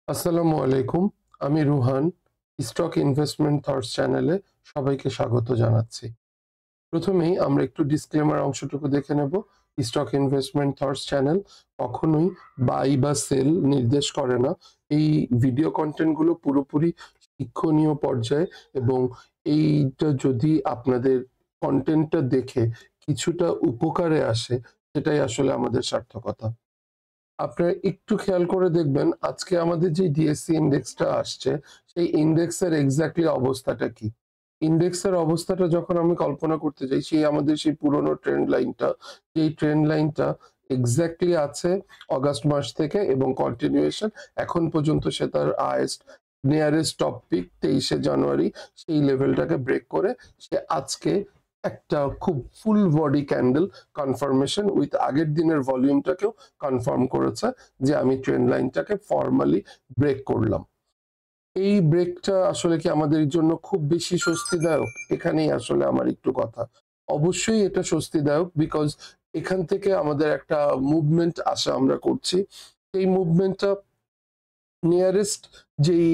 আসসালামু আলাইকুম। আমি রুহান। স্টক ইনভেস্টমেন্ট থটস চ্যানেলে সবাইকে স্বাগত জানাচ্ছি। প্রথমেই আমরা একটু ডিসক্লেমার অংশটুকু দেখে নেব। স্টক ইনভেস্টমেন্ট থটস চ্যানেল কখনোই বাই বা সেল নির্দেশ করে না। এই ভিডিও কন্টেন্টগুলো পুরোপুরি শিক্ষণীয় পর্যায়ে, এবং এইটা যদি আপনাদের কন্টেন্টটা দেখে কিছুটা উপকারে আসে, সেটাই আসলে আমাদের সার্থকতা। আপনারা একটু খেয়াল করে দেখবেন আজকে আমাদের যে ডিএসসি ইন্ডেক্সটা আসছে, সেই ইন্ডেক্সের এক্স্যাক্টলি অবস্থাটা কি। ইন্ডেক্সের অবস্থাটা যখন আমি কল্পনা করতে যাই, সেই আমাদের সেই পুরনো ট্রেন্ড লাইনটা, যেই ট্রেন্ড লাইনটা এক্স্যাক্টলি আছে অগাস্ট মাস থেকে, এবং কন্টিনিউয়েশন এখন পর্যন্ত সে তার হাইয়েস্ট নিয়ারেস্ট টপ পিক 23শে জানুয়ারি, সেই লেভেলটাকে ব্রেক করে সে আজকে একটা খুব full body candle confirmation with আগের দিনের ভলিউমটাকেও কনফার্ম করেছে যে আমি ট্রেন্ড লাইনটাকে ফর্মালি ব্রেক করলাম। এই ব্রেকটা আসলে কি আমাদের জন্য খুব বেশি স্বস্তিদায়ক? এখানেই আসলে আমার একটু কথা। অবশ্যই এটা স্বস্তিদায়ক, বিকজ এখান থেকে আমাদের একটা মুভমেন্ট আশা আমরা করছি। এই মুভমেন্টটা নিয়ারেস্ট যেই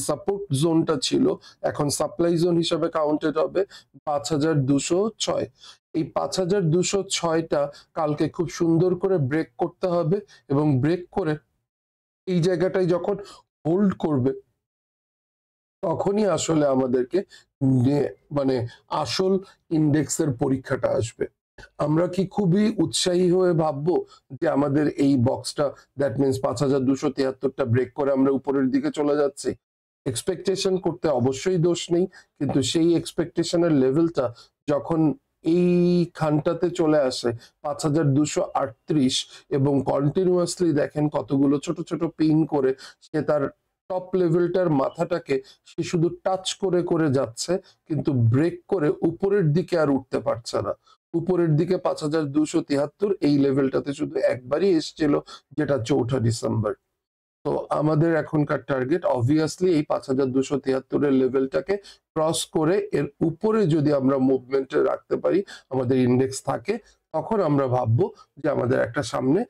সাপোর্ট জোনটা ছিল, এখন সাপ্লাই জোন হিসাবে কাউন্টেড হবে 5206। এই 5206টা কালকে খুব সুন্দর করে ব্রেক করতে হবে, এবং ব্রেক করে এই জায়গাটায় যখন হোল্ড করবে, তখনই আসলে আমাদেরকে মানে আসল ইন্ডেক্সের পরীক্ষাটা আসবে। আমরা কি খুবই উৎসাহী হয়ে ভাববো যে আমাদের এই বক্সটা, দ্যাট মিনস 5273টা ব্রেক করে আমরা উপরের দিকে চলে যাচ্ছি? এক্সপেকটেশন করতে অবশ্যই দোষ নেই, কিন্তু সেই এক্সপেকটেশনের লেভেলটা যখন এই খানটাতে চলে আসে 5238, এবং কন্টিনিউয়াসলি দেখেন কতগুলো ছোট ছোট পিন করে সে তার টপ লেভেলটার মাথাটাকে সে শুধু টাচ করে করে যাচ্ছে, কিন্তু ব্রেক করে উপরের দিকে আর উঠতে পারছে না। উপরের দিকে 5273 এই লেভেলটাতে শুধু একবারই এসেছিল, যেটা 4 ডিসেম্বর। তো আমাদের এখনকার টার্গেট অবভিয়াসলি এই 5273-এর লেভেলটাকে ক্রস করে এর উপরে যদি আমরা মুভমেন্টে রাখতে পারি, আমাদের ইন্ডেক্স থাকে, তখন আমরা ভাববো যে আমাদের একটা সামনে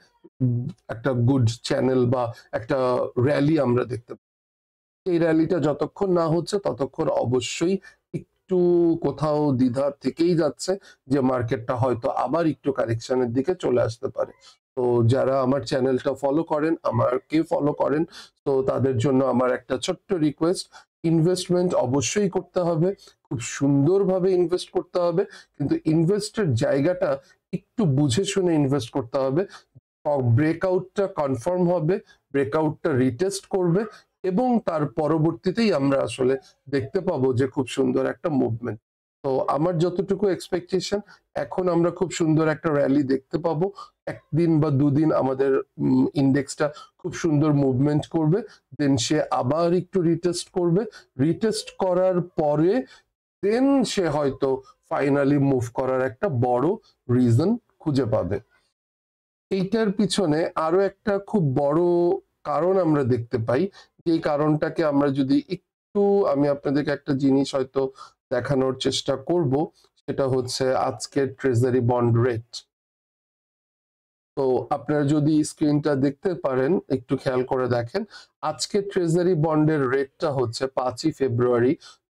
একটা গুড চ্যানেল বা একটা র্যালি আমরা দেখতে পাবো। এই র্যালিটা যতক্ষণ না হচ্ছে ততক্ষণ অবশ্যই একটু কোথাও দ্বিধা থেকেই যাচ্ছে যে মার্কেটটা হয়তো আবার একটু কারেকশনের দিকে চলে আসতে পারে। তো যারা আমার চ্যানেলটা ফলো করেন, আমাকে ফলো করেন, তো তাদের জন্য আমার একটা ছোট্ট রিকোয়েস্ট: ইনভেস্টমেন্ট অবশ্যই করতে হবে, খুব সুন্দরভাবে ইনভেস্ট করতে হবে, কিন্তু ইনভেস্টের জায়গাটা একটু বুঝে শুনে ইনভেস্ট করতে হবে। ব্রেকআউটটা কনফার্ম হবে, ব্রেকআউটটা রিটেস্ট করবে, এবং তার পরবর্তীতেই আমরা আসলে দেখতে পাবো যে খুব সুন্দর একটা মুভমেন্ট। তো আমার যতটুকু এক্সপেকটেশন, এখন আমরা খুব সুন্দর একটা র্যালি দেখতে পাবো। একদিন বা দুদিন আমাদের ইন্ডেক্সটা খুব সুন্দর মুভমেন্ট করবে, দেন সে আবার একটু রিটেস্ট করবে, রিটেস্ট করার পরে দেন সে হয়তো ফাইনালি মুভ করার একটা বড় রিজন খুঁজে পাবে। এইটার পিছনে আরো একটা খুব বড় কারণ আমরা দেখতে পাই। যে কারণটাকে আমরা যদি একটু, আমি আপনাদেরকে একটা জিনিস হয়তো দেখানোর চেষ্টা করব, সেটা হচ্ছে আজকের ট্রেজারি বন্ড রেট। তো আপনারা যদি স্ক্রিনটা দেখতে পারেন, একটু খেয়াল করে দেখেন, আজকে ট্রেজারি বন্ডের রেটটা হচ্ছে 5ই ফেব্রুয়ারি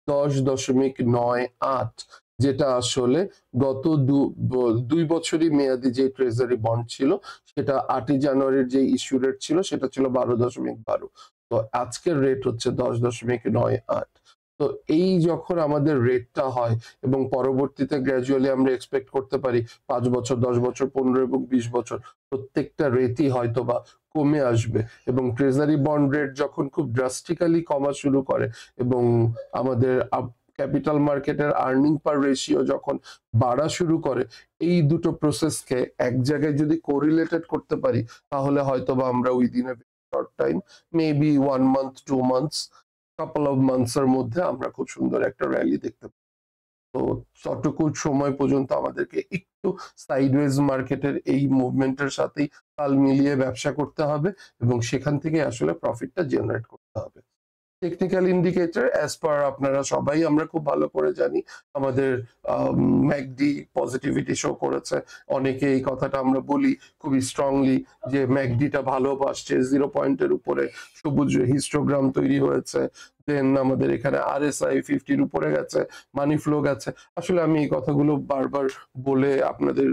10.98, যেটা আসলে গত 2 বছরই মেয়াদি যে ট্রেজারি বন্ড ছিল, সেটা 8ই জানুয়ারির যে ইস্যু রেট ছিল সেটা ছিল 12.12। তো আজকের রেট হচ্ছে 10.98। তো এই যখন আমাদের রেটটা হয়, এবং পরবর্তীতে গ্র্যাজুয়ালি আমরা এক্সপেক্ট করতে পারি 5 বছর, 10 বছর, 15 এবং 20 বছর প্রত্যেকটা রেটই হয়তো বা কমে আসবে, এবং ট্রেজারি বন্ড রেট যখন খুব ড্রাস্টিক্যালি কমা শুরু করে, এবং আমাদের ক্যাপিটাল মার্কেটের আর্নিং পার রেশিও যখন বাড়া শুরু করে, এই দুটো প্রসেসকে এক জায়গায় যদি কোরিলেটেড করতে পারি, তাহলে হয়তো বা আমরা within a short time, maybe 1 month, 2 months, couple of months এর মধ্যে আমরা খুব সুন্দর একটা র্যালি দেখতে পাবো। তো ততটুকু সময় পর্যন্ত আমাদেরকে একটু সাইডওয়েজ মার্কেটের এই মুভমেন্টের সাথেই তাল মিলিয়ে ব্যবসা করতে হবে, এবং সেখান থেকে আসলে প্রফিটটা জেনারেট করতে হবে। টেকনিক্যাল ইন্ডিকেটর অ্যাজ পার আপনারা সবাই আমরা খুব ভালো করে জানি আমাদের ম্যাকডি পজিটিভিটি শো করেছে। অনেকে এই কথাটা আমরা বলি খুবই স্ট্রংলি যে ম্যাকডিটা ভালোবাসছে, 0 পয়েন্টের উপরে সবুজ হিস্টোগ্রাম তৈরি হয়েছে। দেন আমাদের এখানে RSI 50-র উপরে গেছে, মানি ফ্লো গেছে। আসলে আমি এই কথাগুলো বারবার বলে আপনাদের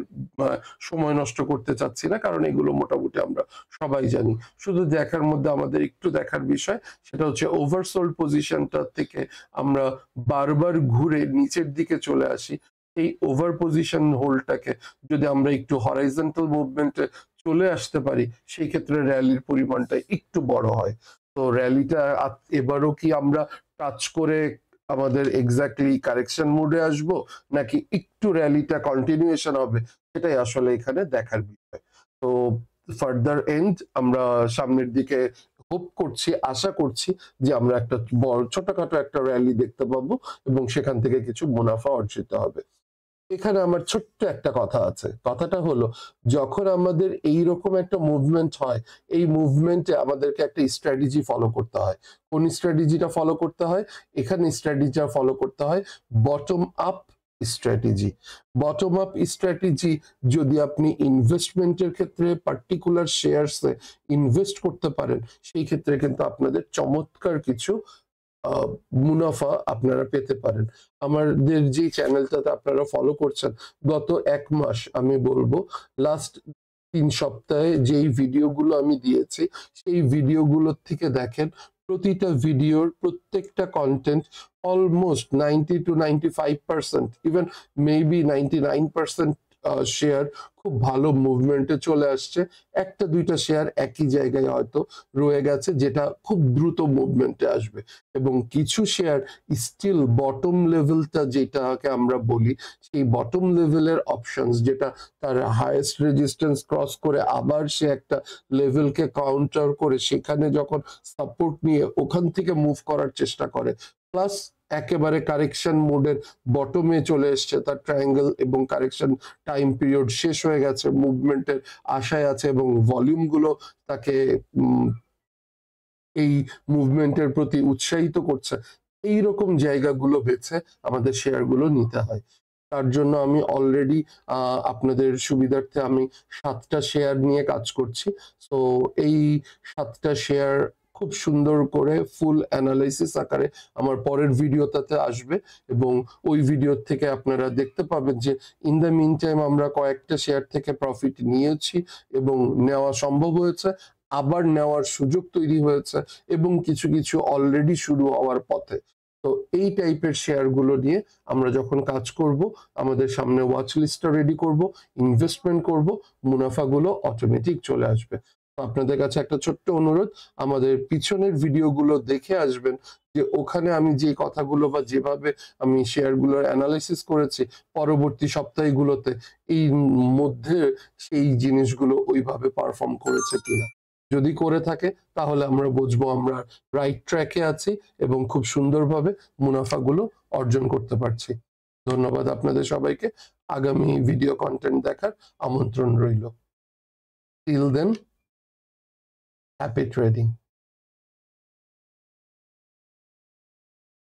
সময় নষ্ট করতে চাচ্ছি না, কারণ এগুলো মোটামুটি আমরা সবাই জানি। শুধু দেখার মধ্যে আমাদের একটু দেখার বিষয় সেটা হচ্ছে ওভারসোল্ড পজিশনটা থেকে আমরা বারবার ঘুরে নিচের দিকে চলে আসি। এই ওভার পজিশন হোল্ডটাকে যদি আমরা একটু হরাইজন্টাল মুভমেন্টে চলে আসতে পারি, সেই ক্ষেত্রে র্যালির পরিমাণটা একটু বড় হয়। তো র্যালিটা এবারও কি আমরা টাচ করে আমাদের এক্স্যাক্টলি কারেকশন মোডে আসবো, নাকি একটু র্যালিটা কন্টিনিউয়েশন হবে, সেটাই আসলে এখানে দেখার বিষয়। তো ফার্দার এন্ড আমরা সামনের দিকে হোপ করছি, আশা করছি যে আমরা একটা বড় ছোটখাটো একটা র্যালি দেখতে পাবো এবং সেখান থেকে কিছু মুনাফা অর্জিত হবে। এখানে আমার ছোট্ট একটা কথা আছে। কথাটা হলো, যখন আমাদের এইরকম একটা মুভমেন্ট হয়, এই মুভমেন্টে আমাদেরকে একটা স্ট্র্যাটেজি ফলো করতে হয়। কোন স্ট্র্যাটেজিটা ফলো করতে হয়? এখানে স্ট্র্যাটেজিটা ফলো করতে হয় bottom up strategy. Bottom up strategy যদি আপনি ইনভেস্টমেন্টের ক্ষেত্রে পার্টিকুলার শেয়ারসে ইনভেস্ট করতে পারেন, সেই ক্ষেত্রে কিন্তু আপনাদের চমৎকার কিছু মুনাফা আপনারা পেতে পারেন। আমাদের যে চ্যানেলটাতে আপনারা ফলো করছেন, গত 1 মাস আমি বলবো লাস্ট 3 সপ্তাহে যেই ভিডিওগুলো আমি দিয়েছি, সেই ভিডিওগুলোর থেকে দেখেন প্রতিটা ভিডিওর প্রত্যেকটা content almost 90 to 95%, even maybe 99% share খুব ভালো মুভমেন্টে চলে আসছে। একটা দুইটা শেয়ার একই জায়গায় হয়তো রয়ে গেছে, যেটা খুব দ্রুত মুভমেন্টে আসবে। এবং কিছু শেয়ার স্টিল বটম লেভেলটা যেটাকে আমরা বলি, সেই বটম লেভেলের অপশনস, যেটা তার হাইয়েস্ট রেজিস্ট্যান্স ক্রস করে আবার সে একটা লেভেলকে কাউন্টার করে সেখানে যখন সাপোর্ট নিয়ে ওখান থেকে মুভ করার চেষ্টা করে, প্লাস একেবারে কারেকশন মোডের বটমে চলে এসছে, তার ট্রায়াঙ্গেল এবং কারেকশন টাইম পিরিয়ড শেষ হয়ে গেছে, মুভমেন্টের আশায় আছে এবং ভলিউম গুলো তাকে এই মুভমেন্টের প্রতি উৎসাহিত করছে। এই রকম জায়গাগুলো বেছে আমাদের শেয়ারগুলো নিতে হয়। তার জন্য আমি অলরেডি আপনাদের সুবিধার্থে আমি 7টা শেয়ার নিয়ে কাজ করছি। সো এই 7টা শেয়ার খুব সুন্দর করে ফুল অ্যানালাইসিস আকারে আমার পরের ভিডিওটাতে আসবে এবং ওই ভিডিও থেকে আপনারা দেখতে পাবেন যে ইন দ্য মিন টাইম আমরা কয়েকটা শেয়ার থেকে প্রফিট নিয়েছি এবং নেওয়া সম্ভব হয়েছে, আবার নেওয়ার সুযোগ তৈরি হয়েছে এবং কিছু কিছু অলরেডি শুরু হওয়ার পথে। তো এই টাইপের শেয়ারগুলো নিয়ে আমরা যখন কাজ করব, আমাদের সামনে ওয়াচ লিস্টটা রেডি করব, ইনভেস্টমেন্ট করব, মুনাফাগুলো অটোমেটিক চলে আসবে। তো আপনাদের কাছে একটা ছোট্ট অনুরোধ, আমাদের পিছনের ভিডিওগুলো দেখে আসবেন, যে ওখানে আমি যে কথাগুলো বা যেভাবে আমি শেয়ারগুলোর অ্যানালাইসিস করেছি, পরবর্তী সপ্তাহগুলোতে এই মধ্যে সেই জিনিসগুলো ওইভাবে পারফর্ম করেছে কিনা। যদি করে থাকে তাহলে আমরা বুঝবো আমরা রাইট ট্র্যাকে আছি এবং খুব সুন্দরভাবে মুনাফাগুলো অর্জন করতে পারছি। ধন্যবাদ আপনাদের সবাইকে। আগামী ভিডিও কন্টেন্ট দেখার আমন্ত্রণ রইল। Till then, happy trading.